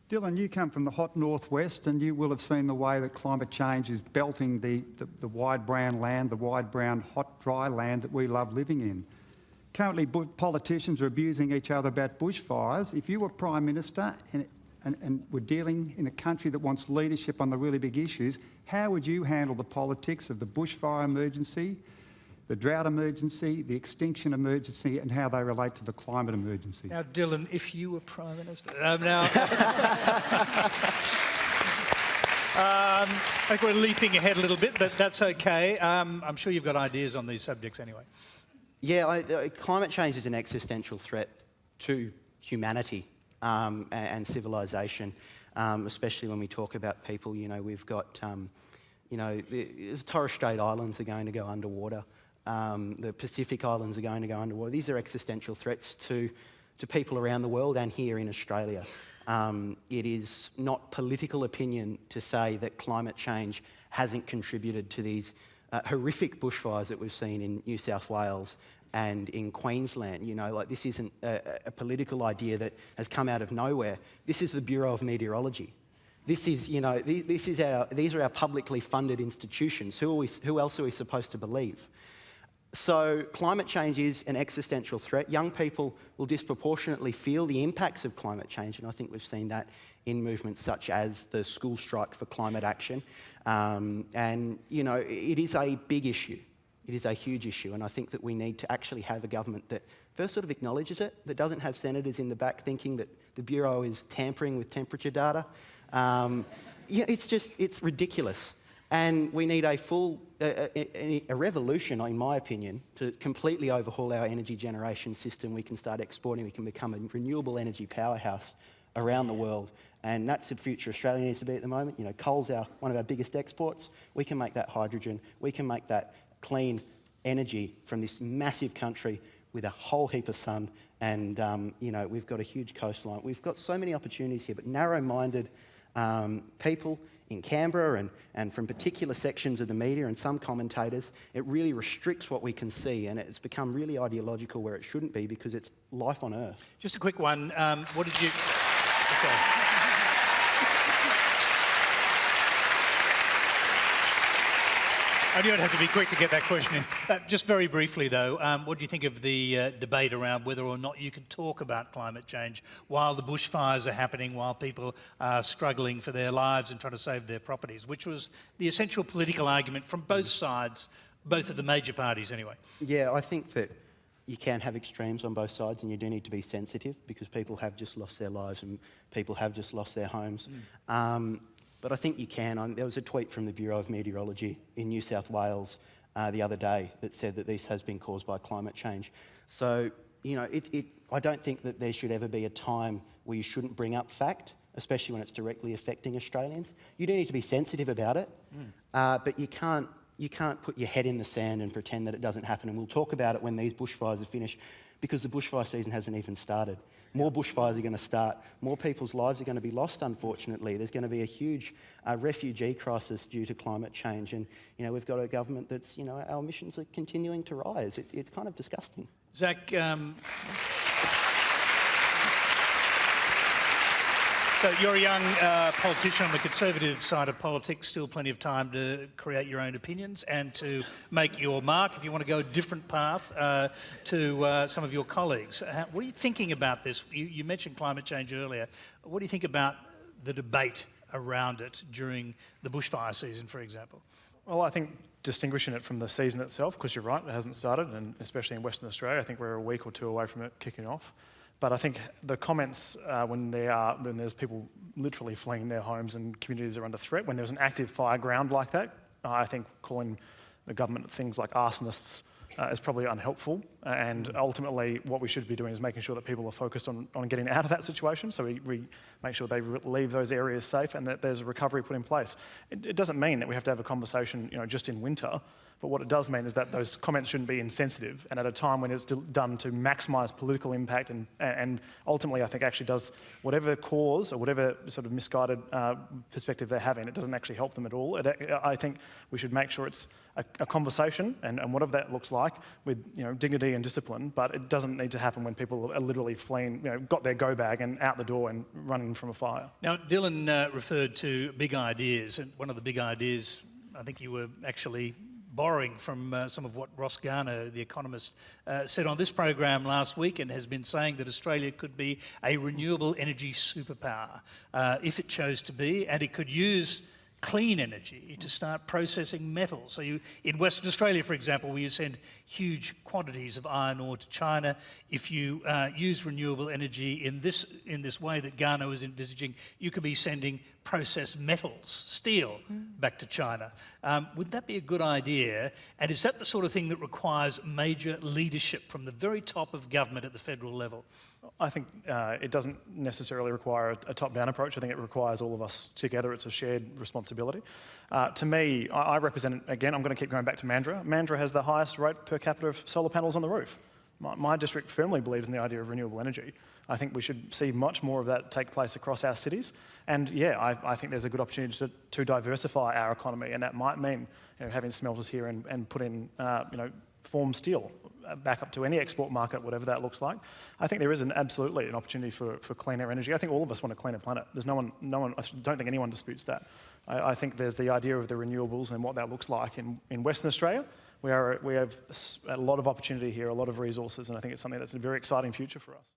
Dylan, you come from the hot northwest and you will have seen the way that climate change is belting the wide brown land, the wide brown hot dry land that we love living in. Currently politicians are abusing each other about bushfires. If you were Prime Minister and were dealing in a country that wants leadership on the really big issues, how would you handle the politics of the bushfire emergency, the drought emergency, the extinction emergency, and how they relate to the climate emergency? Now, Dylan, if you were Prime Minister... I think we're leaping ahead a little bit, but that's okay. I'm sure you've got ideas on these subjects anyway. Yeah, climate change is an existential threat to humanity and civilisation, especially when we talk about people. You know, we've got, the Torres Strait Islands are going to go underwater. The Pacific Islands are going to go underwater. These are existential threats to people around the world and here in Australia. It is not political opinion to say that climate change hasn't contributed to these horrific bushfires that we've seen in New South Wales and in Queensland. You know, like, this isn't a political idea that has come out of nowhere. This is the Bureau of Meteorology. This is, you know, these are our publicly funded institutions. Who else are we supposed to believe? So climate change is an existential threat. Young people will disproportionately feel the impacts of climate change, and I think we've seen that in movements such as the school strike for climate action. And, you know, it is a big issue. It is a huge issue, and I think that we need to actually have a government that first sort of acknowledges it, that doesn't have senators in the back thinking that the Bureau is tampering with temperature data. It's ridiculous. And we need a revolution, in my opinion, to completely overhaul our energy generation system. We can start exporting, we can become a renewable energy powerhouse around the world. And that's the future Australia needs to be at the moment. You know, coal's one of our biggest exports. We can make that hydrogen, we can make that clean energy from this massive country with a whole heap of sun. And, you know, we've got a huge coastline. We've got so many opportunities here, but narrow-minded people in Canberra and from particular sections of the media and some commentators, it really restricts what we can see, and it's become really ideological where it shouldn't be, because it's life on Earth. Just a quick one. What did you... Okay. I knew I'd have to be quick to get that question in. Just very briefly, though, what do you think of the debate around whether or not you can talk about climate change while the bushfires are happening, while people are struggling for their lives and trying to save their properties, which was the essential political argument from both sides, both of the major parties anyway? Yeah, I think that you can have extremes on both sides, and you do need to be sensitive, because people have just lost their lives and people have just lost their homes. But I think you can. There was a tweet from the Bureau of Meteorology in New South Wales the other day that said that this has been caused by climate change. So, you know, I don't think that there should ever be a time where you shouldn't bring up fact, especially when it's directly affecting Australians. You do need to be sensitive about it, but you can't put your head in the sand and pretend that it doesn't happen. And we'll talk about it when these bushfires are finished, because the bushfire season hasn't even started. More bushfires are going to start. More people's lives are going to be lost, unfortunately. There's going to be a huge refugee crisis due to climate change. And, you know, we've got a government that's, you know, our emissions are continuing to rise. It's kind of disgusting. Zach, so you're a young politician on the Conservative side of politics, still plenty of time to create your own opinions and to make your mark if you want to go a different path to some of your colleagues. What are you thinking about this? You mentioned climate change earlier. What do you think about the debate around it during the bushfire season, for example? Well, I think distinguishing it from the season itself, because you're right, it hasn't started, and especially in Western Australia, I think we're a week or two away from it kicking off. But I think the comments when there's people literally fleeing their homes and communities are under threat, when there's an active fire ground like that, I think calling the government things like arsonists is probably unhelpful. And ultimately, what we should be doing is making sure that people are focused on getting out of that situation, so we make sure they leave those areas safe and that there's a recovery put in place. It doesn't mean that we have to have a conversation, you know, just in winter. But what it does mean is that those comments shouldn't be insensitive, and at a time when it's done to maximise political impact and ultimately I think actually does whatever cause or whatever sort of misguided perspective they're having, it doesn't actually help them at all. I think we should make sure it's a conversation, and whatever that looks like, like, with dignity and discipline, but it doesn't need to happen when people are literally fleeing, got their go bag and out the door and running from a fire. Now, Dylan referred to big ideas, and one of the big ideas, I think you were actually borrowing from some of what Ross Garner, the economist, said on this program last week, and has been saying that Australia could be a renewable energy superpower if it chose to be, and it could use clean energy to start processing metals. So in Western Australia, for example, where you send huge quantities of iron ore to China, if you use renewable energy in this way that Garner was envisaging, you could be sending processed metals, steel, back to China. Would that be a good idea? And is that the sort of thing that requires major leadership from the very top of government at the federal level? I think it doesn't necessarily require a top-down approach. I think it requires all of us together. It's a shared responsibility. To me, I represent, again, I'm going to keep going back to Mandurah. Mandurah has the highest rate per capita of solar panels on the roof. My district firmly believes in the idea of renewable energy. I think we should see much more of that take place across our cities. And yeah, I think there's a good opportunity to diversify our economy, and that might mean having smelters here and put in form steel back up to any export market, whatever that looks like. I think there is absolutely an opportunity for cleaner energy. I think all of us want a cleaner planet. There's no one. I don't think anyone disputes that. I think there's the idea of the renewables and what that looks like in Western Australia. We have a lot of opportunity here, a lot of resources, and I think it's something that's a very exciting future for us.